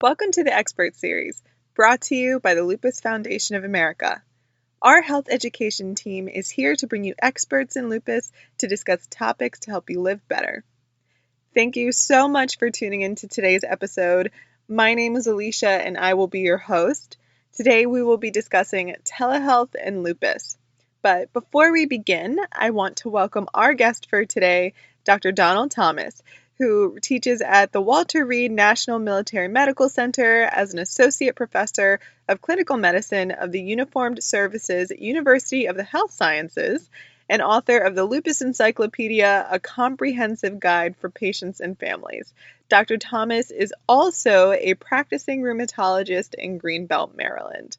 Welcome to the Expert Series, brought to you by the Lupus Foundation of America. Our health education team is here to bring you experts in lupus to discuss topics to help you live better. Thank you so much for tuning in to today's episode. My name is Alicia and I will be your host. Today we will be discussing telehealth and lupus. But before we begin, I want to welcome our guest for today, Dr. Donald Thomas, who teaches at the Walter Reed National Military Medical Center as an associate professor of clinical medicine of the Uniformed Services University of the Health Sciences, and author of the Lupus Encyclopedia, a comprehensive guide for patients and families. Dr. Thomas is also a practicing rheumatologist in Greenbelt, Maryland.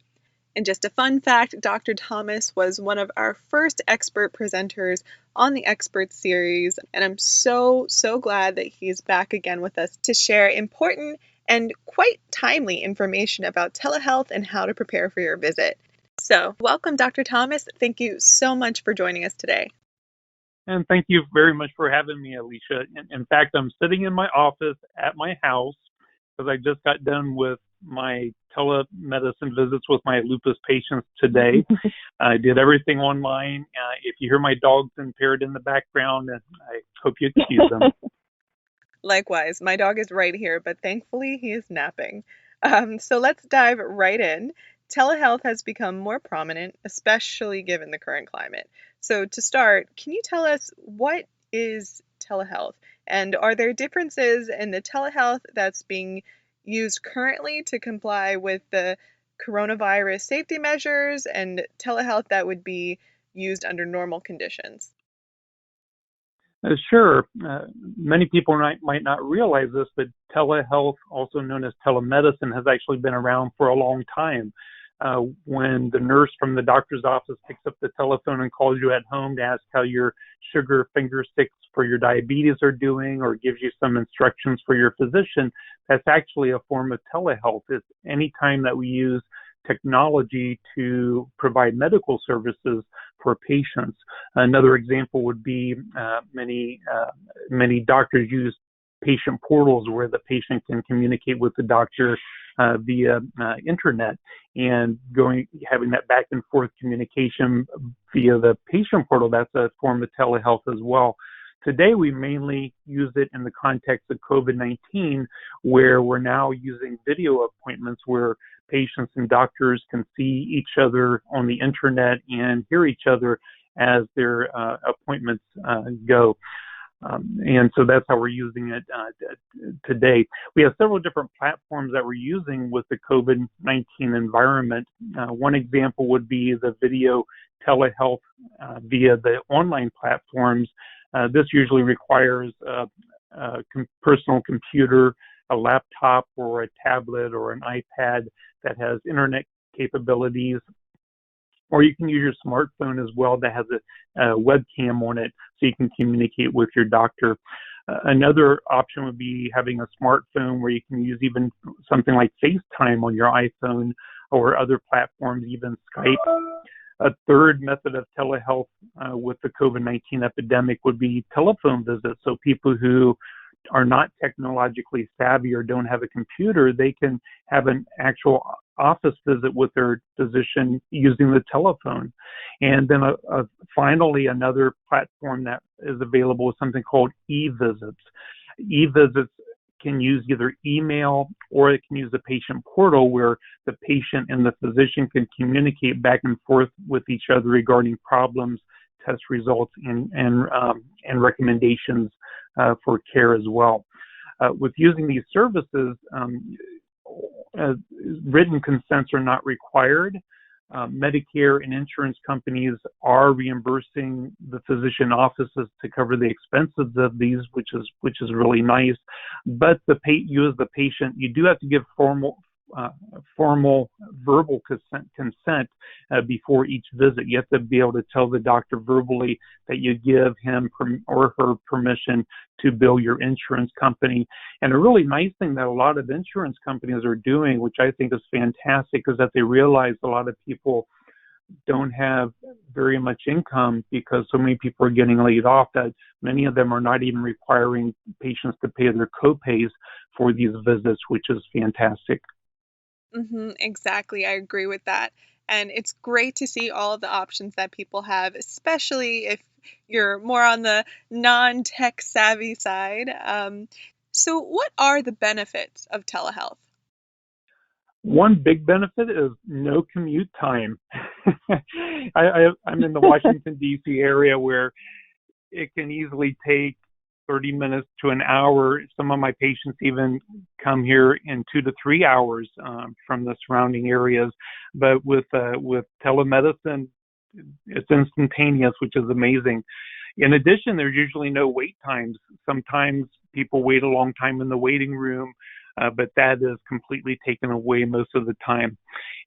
And just a fun fact, Dr. Thomas was one of our first expert presenters on the Expert Series, and I'm so glad that he's back again with us to share important and quite timely information about telehealth and how to prepare for your visit. So, welcome, Dr. Thomas. Thank you so much for joining us today. And thank you very much for having me, Alicia. In fact, I'm sitting in my office at my house because I just got done with my telemedicine visits with my lupus patients today. I did everything online. If you hear my dogs and parrot in the background, I hope you excuse them. Likewise, my dog is right here, but thankfully he is napping. So let's dive right in. Telehealth has become more prominent, especially given the current climate. So to start, can you tell us what is telehealth? And are there differences in the telehealth that's being used currently to comply with the coronavirus safety measures and telehealth that would be used under normal conditions? Sure. Many people might not realize this, but telehealth, also known as telemedicine, has actually been around for a long time. When the nurse from the doctor's office picks up the telephone and calls you at home to ask how your sugar finger sticks for your diabetes are doing, or gives you some instructions for your physician, that's actually a form of telehealth. It's any time that we use technology to provide medical services for patients. Another example would be many doctors use patient portals where the patient can communicate with the doctor via internet, and having that back and forth communication via the patient portal. That's a form of telehealth as well. Today, we mainly use it in the context of COVID-19, where we're now using video appointments where patients and doctors can see each other on the internet and hear each other as their appointments go. And so that's how we're using it today. We have several different platforms that we're using with the COVID-19 environment. One example would be the video telehealth via the online platforms. This usually requires a personal computer, a laptop, or a tablet, or an iPad that has internet capabilities. Or you can use your smartphone as well that has a webcam on it so you can communicate with your doctor. Another option would be having a smartphone where you can use even something like FaceTime on your iPhone or other platforms, even Skype. A third method of telehealth with the COVID-19 epidemic would be telephone visits. So people who are not technologically savvy or don't have a computer, they can have an actual office visit with their physician using the telephone. And then finally, another platform that is available is something called e-visits. E-visits can use either email or it can use the patient portal where the patient and the physician can communicate back and forth with each other regarding problems, test results, and recommendations for care as well. With using these services, written consents are not required. Medicare and insurance companies are reimbursing the physician offices to cover the expenses of these, which is really nice. But you as the patient, you do have to give formal verbal consent before each visit. You have to be able to tell the doctor verbally that you give him or her permission to bill your insurance company. And a really nice thing that a lot of insurance companies are doing, which I think is fantastic, is that they realize a lot of people don't have very much income because so many people are getting laid off that many of them are not even requiring patients to pay their co-pays for these visits, which is fantastic. Exactly. I agree with that. And it's great to see all of the options that people have, especially if you're more on the non-tech savvy side. So, what are the benefits of telehealth? One big benefit is no commute time. I'm in the Washington, D.C. area where it can easily take 30 minutes to an hour. Some of my patients even come here in 2 to 3 hours from the surrounding areas. But with telemedicine, it's instantaneous, which is amazing. In addition, there's usually no wait times. Sometimes people wait a long time in the waiting room, but that is completely taken away most of the time.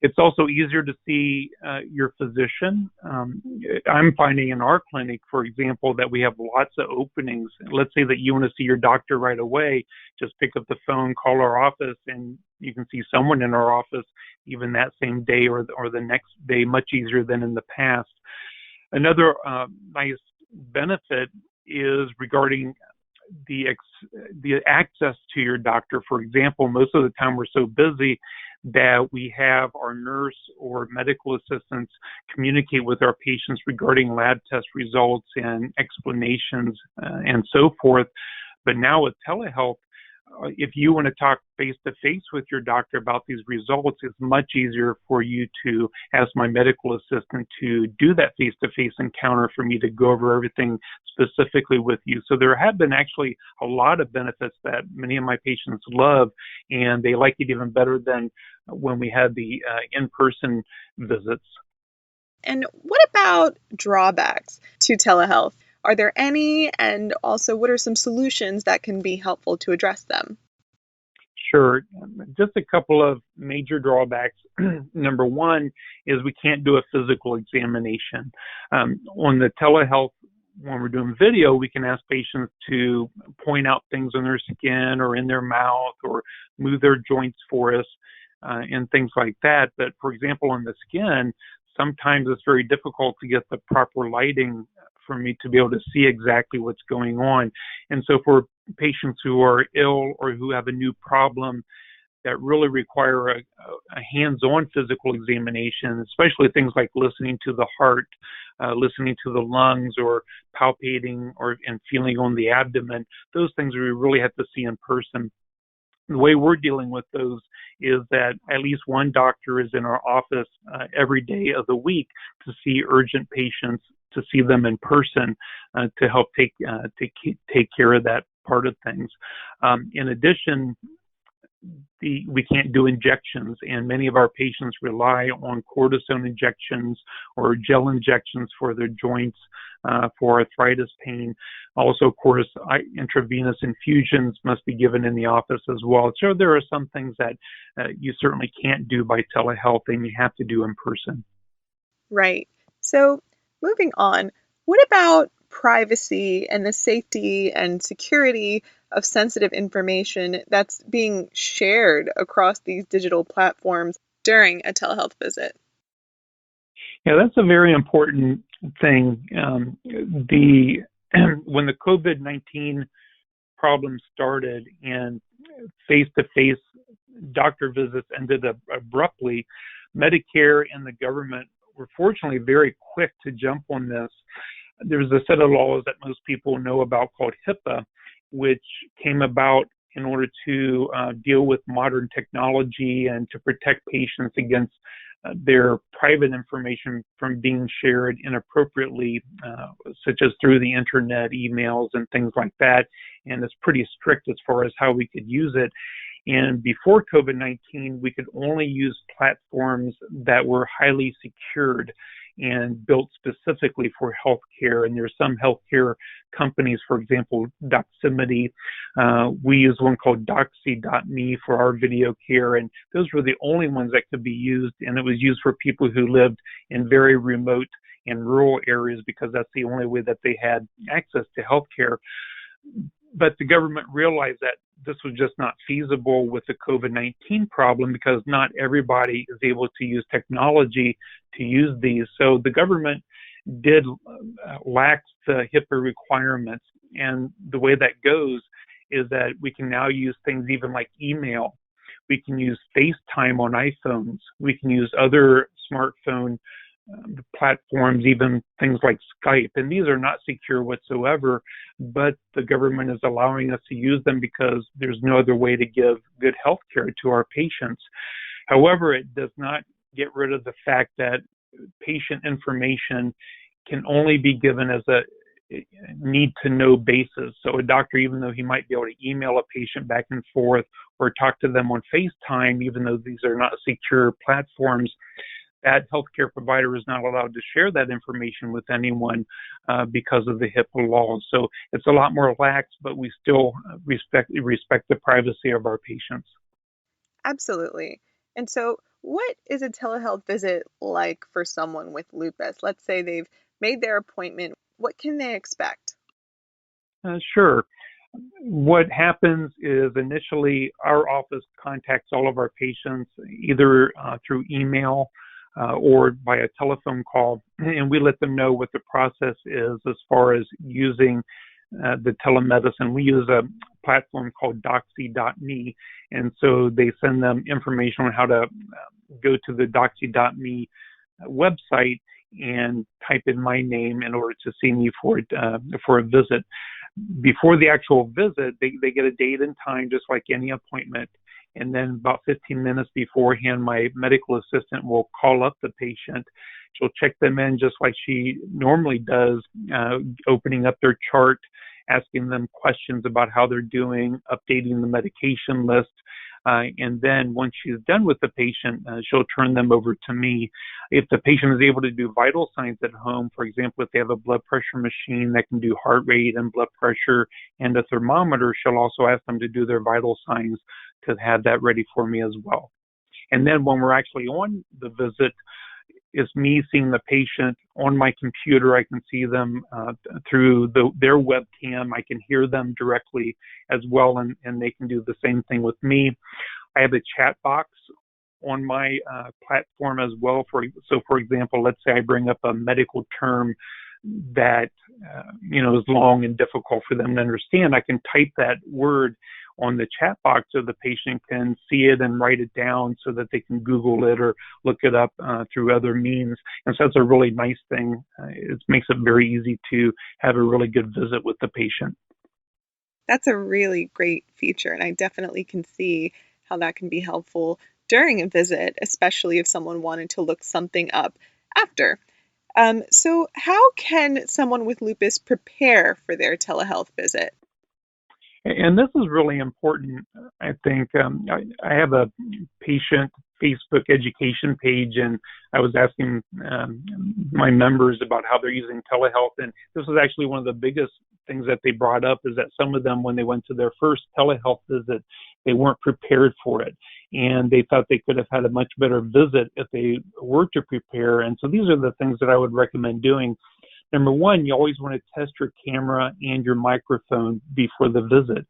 It's also easier to see your physician. I'm finding in our clinic, for example, that we have lots of openings. Let's say that you want to see your doctor right away, just pick up the phone, call our office, and you can see someone in our office even that same day or the next day, much easier than in the past. Another nice benefit is regarding the access to your doctor. For example, most of the time we're so busy that we have our nurse or medical assistants communicate with our patients regarding lab test results and explanations and so forth. But now with telehealth, if you want to talk face to face with your doctor about these results, it's much easier for you to ask my medical assistant to do that face to face encounter for me to go over everything specifically with you. So there have been actually a lot of benefits that many of my patients love, and they like it even better than when we had the in-person visits. And what about drawbacks to telehealth? Are there any? And also, what are some solutions that can be helpful to address them? Sure. Just a couple of major drawbacks. Number one is we can't do a physical examination. On the telehealth, when we're doing video, we can ask patients to point out things on their skin or in their mouth or move their joints for us and things like that. But for example, on the skin, sometimes it's very difficult to get the proper lighting for me to be able to see exactly what's going on. And so for patients who are ill or who have a new problem that really require a hands-on physical examination, especially things like listening to the heart, listening to the lungs, or palpating and feeling on the abdomen, those things we really have to see in person. The way we're dealing with those is that at least one doctor is in our office every day of the week to see urgent patients, to see them in person, to help take care of that part of things. In addition, we can't do injections, and many of our patients rely on cortisone injections or gel injections for their joints for arthritis pain. Also, of course, intravenous infusions must be given in the office as well. So there are some things that you certainly can't do by telehealth and you have to do in person. Right. So, moving on, what about privacy and the safety and security of sensitive information that's being shared across these digital platforms during a telehealth visit? Yeah, that's a very important thing. When the COVID-19 problem started and face-to-face doctor visits ended up abruptly, Medicare and the government were fortunately very quick to jump on this. There's a set of laws that most people know about called HIPAA, which came about in order to deal with modern technology and to protect patients against their private information from being shared inappropriately, such as through the internet, emails, and things like that. And it's pretty strict as far as how we could use it. And before COVID-19, we could only use platforms that were highly secured and built specifically for healthcare. And there's some healthcare companies, for example, Doximity. We use one called Doxy.me for our video care, and those were the only ones that could be used. And it was used for people who lived in very remote and rural areas because that's the only way that they had access to healthcare. But the government realized that this was just not feasible with the COVID-19 problem because not everybody is able to use technology to use these. So the government did lack the HIPAA requirements. And the way that goes is that we can now use things even like email. We can use FaceTime on iPhones. We can use other smartphone platforms, even things like Skype. And these are not secure whatsoever, but the government is allowing us to use them because there's no other way to give good health care to our patients. However, it does not get rid of the fact that patient information can only be given as a need-to-know basis. So a doctor, even though he might be able to email a patient back and forth or talk to them on FaceTime, even though these are not secure platforms, that healthcare provider is not allowed to share that information with anyone because of the HIPAA laws. So it's a lot more lax, but we still respect the privacy of our patients. Absolutely. And so, what is a telehealth visit like for someone with lupus? Let's say they've made their appointment. What can they expect? Sure. What happens is initially our office contacts all of our patients either through email or by a telephone call, and we let them know what the process is as far as using the telemedicine. We use a platform called doxy.me, and so they send them information on how to go to the doxy.me website and type in my name in order to see me for a visit. Before the actual visit, they get a date and time just like any appointment. And then about 15 minutes beforehand, my medical assistant will call up the patient. She'll check them in just like she normally does, opening up their chart, asking them questions about how they're doing, updating the medication list. And then once she's done with the patient, she'll turn them over to me. If the patient is able to do vital signs at home, for example, if they have a blood pressure machine that can do heart rate and blood pressure and a thermometer, she'll also ask them to do their vital signs to have that ready for me as well. And then when we're actually on the visit, it's me seeing the patient on my computer. I can see them through their webcam. I can hear them directly as well, and they can do the same thing with me. I have a chat box on my platform as well. So for example, let's say I bring up a medical term that is long and difficult for them to understand. I can type that word on the chat box so the patient can see it and write it down so that they can Google it or look it up through other means. And so that's a really nice thing. It makes it very easy to have a really good visit with the patient. That's a really great feature, and I definitely can see how that can be helpful during a visit, especially if someone wanted to look something up after. So how can someone with lupus prepare for their telehealth visit? And this is really important, I think. I have a patient Facebook education page, and I was asking my members about how they're using telehealth. And this was actually one of the biggest things that they brought up, is that some of them, when they went to their first telehealth visit, they weren't prepared for it. And they thought they could have had a much better visit if they were to prepare. And so these are the things that I would recommend doing. Number one, you always want to test your camera and your microphone before the visit.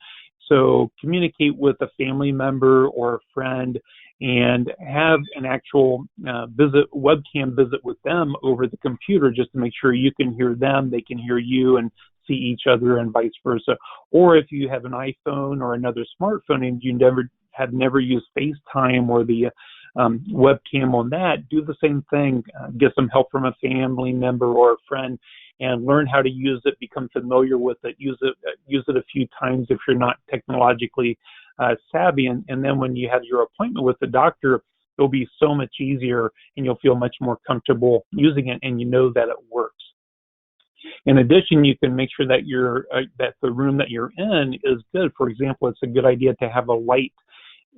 So communicate with a family member or a friend and have an actual webcam visit with them over the computer, just to make sure you can hear them, they can hear you, and see each other, and vice versa. Or if you have an iPhone or another smartphone and you have never used FaceTime or the webcam on that, do the same thing. Get some help from a family member or a friend and learn how to use it, become familiar with it, use it a few times if you're not technologically savvy. And then when you have your appointment with the doctor, it'll be so much easier and you'll feel much more comfortable using it, and you know that it works. In addition, you can make sure that that the room that you're in is good. For example, it's a good idea to have a light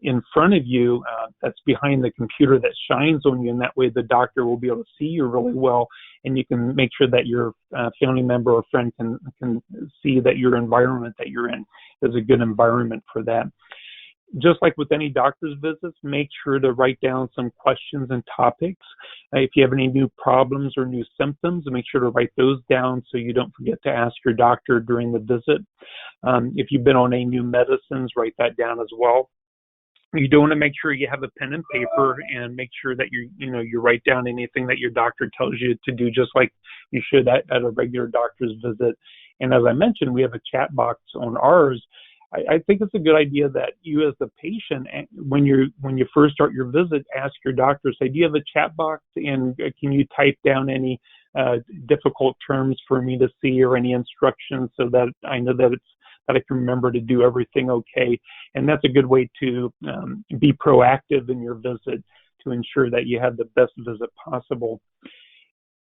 in front of you that's behind the computer that shines on you, and that way the doctor will be able to see you really well, and you can make sure that your family member or friend can see that your environment that you're in is a good environment for that. Just like with any doctor's visits, make sure to write down some questions and topics. If you have any new problems or new symptoms, make sure to write those down so you don't forget to ask your doctor during the visit. If you've been on any new medicines, write that down as well. You do want to make sure you have a pen and paper and make sure that you write down anything that your doctor tells you to do, just like you should at a regular doctor's visit. And as I mentioned, we have a chat box on ours. I think it's a good idea that you, as the patient, when you first start your visit, ask your doctor, say, do you have a chat box, and can you type down any difficult terms for me to see or any instructions so that I know that I can remember to do everything okay. And that's a good way to be proactive in your visit to ensure that you have the best visit possible.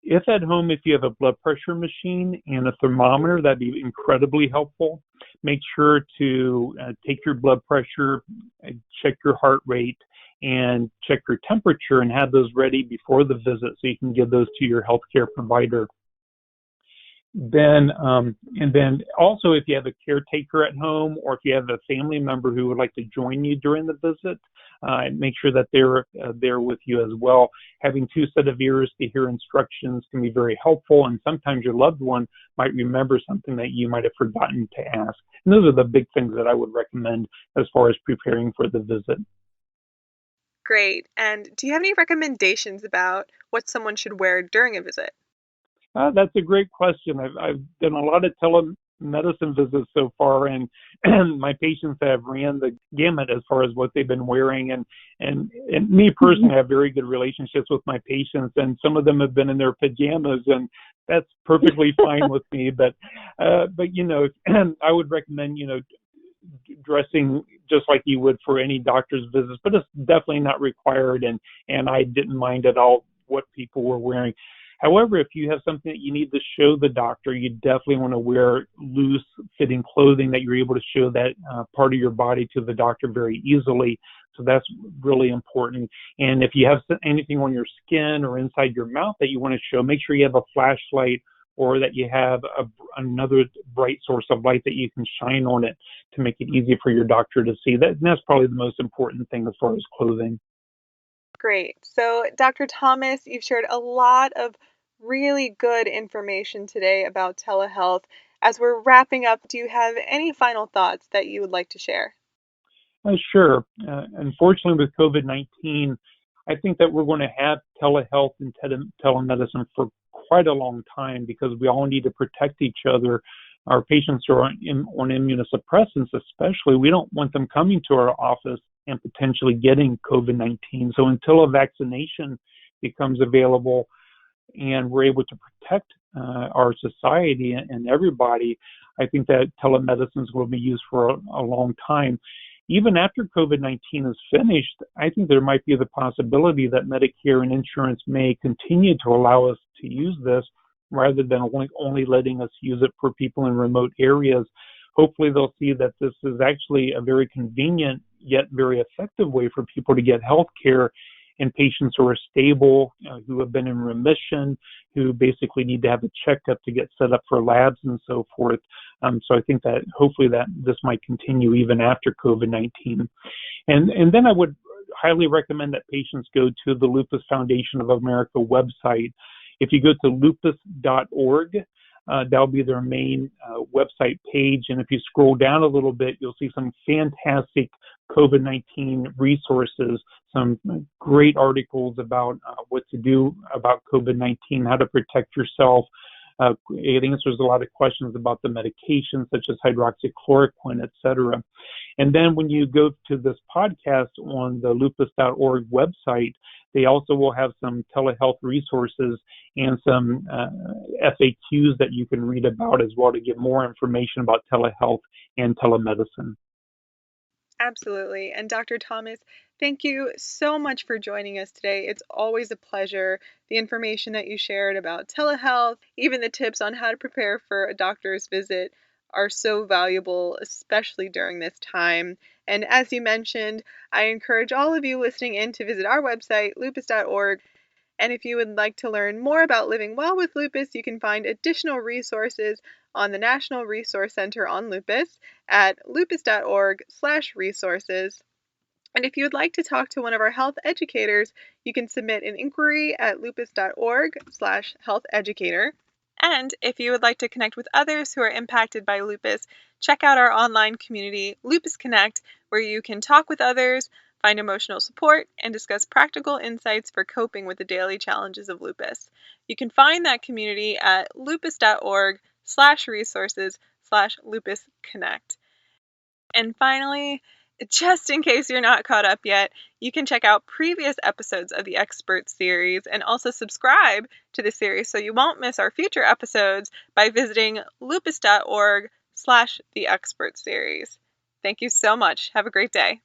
If at home, if you have a blood pressure machine and a thermometer, that'd be incredibly helpful. Make sure to take your blood pressure, check your heart rate, and check your temperature, and have those ready before the visit so you can give those to your healthcare provider. Then also, if you have a caretaker at home, or if you have a family member who would like to join you during the visit, make sure that they're there with you as well. Having two set of ears to hear instructions can be very helpful, and sometimes your loved one might remember something that you might have forgotten to ask. And those are the big things that I would recommend as far as preparing for the visit. Great. And do you have any recommendations about what someone should wear during a visit? That's a great question. I've done a lot of telemedicine visits so far, and my patients have ran the gamut as far as what they've been wearing. And me personally, I have very good relationships with my patients, and some of them have been in their pajamas, and that's perfectly fine with me. But I would recommend dressing just like you would for any doctor's visits, but it's definitely not required. And I didn't mind at all what people were wearing. However, if you have something that you need to show the doctor, you definitely want to wear loose fitting clothing that you're able to show that part of your body to the doctor very easily. So that's really important. And if you have anything on your skin or inside your mouth that you want to show, make sure you have a flashlight, or that you have another bright source of light that you can shine on it to make it easy for your doctor to see. And that's probably the most important thing as far as clothing. Great. So, Dr. Thomas, you've shared a lot of really good information today about telehealth. As we're wrapping up, do you have any final thoughts that you would like to share? Sure. Unfortunately, with COVID-19, I think that we're going to have telehealth and telemedicine for quite a long time, because we all need to protect each other. Our patients are on immunosuppressants, especially. We don't want them coming to our office and potentially getting COVID-19. So until a vaccination becomes available and we're able to protect our society and everybody, I think that telemedicine will be used for a long time. Even after COVID-19 is finished, I think there might be the possibility that Medicare and insurance may continue to allow us to use this, rather than only letting us use it for people in remote areas. Hopefully they'll see that this is actually a very convenient yet very effective way for people to get health care, and patients who are stable, who have been in remission, who basically need to have a checkup to get set up for labs and so forth. So I think that hopefully that this might continue even after COVID-19. And then I would highly recommend that patients go to the Lupus Foundation of America website. If you go to lupus.org, that'll be their main website page. And if you scroll down a little bit, you'll see some fantastic COVID-19 resources, some great articles about what to do about COVID-19, how to protect yourself. It answers a lot of questions about the medications such as hydroxychloroquine, et cetera. And then when you go to this podcast on the lupus.org website, they also will have some telehealth resources and some FAQs that you can read about as well to get more information about telehealth and telemedicine. Absolutely. And Dr. Thomas, thank you so much for joining us today. It's always a pleasure. The information that you shared about telehealth, even the tips on how to prepare for a doctor's visit, are so valuable, especially during this time. And as you mentioned, I encourage all of you listening in to visit our website, lupus.org. And if you would like to learn more about living well with lupus, you can find additional resources on the National Resource Center on Lupus at lupus.org/resources. And if you would like to talk to one of our health educators, you can submit an inquiry at lupus.org/healtheducator. And if you would like to connect with others who are impacted by lupus, check out our online community, Lupus Connect, where you can talk with others, find emotional support, and discuss practical insights for coping with the daily challenges of lupus. You can find that community at lupus.org/resources/lupusconnect. And finally, just in case you're not caught up yet, you can check out previous episodes of the Expert series and also subscribe to the series so you won't miss our future episodes by visiting lupus.org/the Expert series. Thank you so much. Have a great day.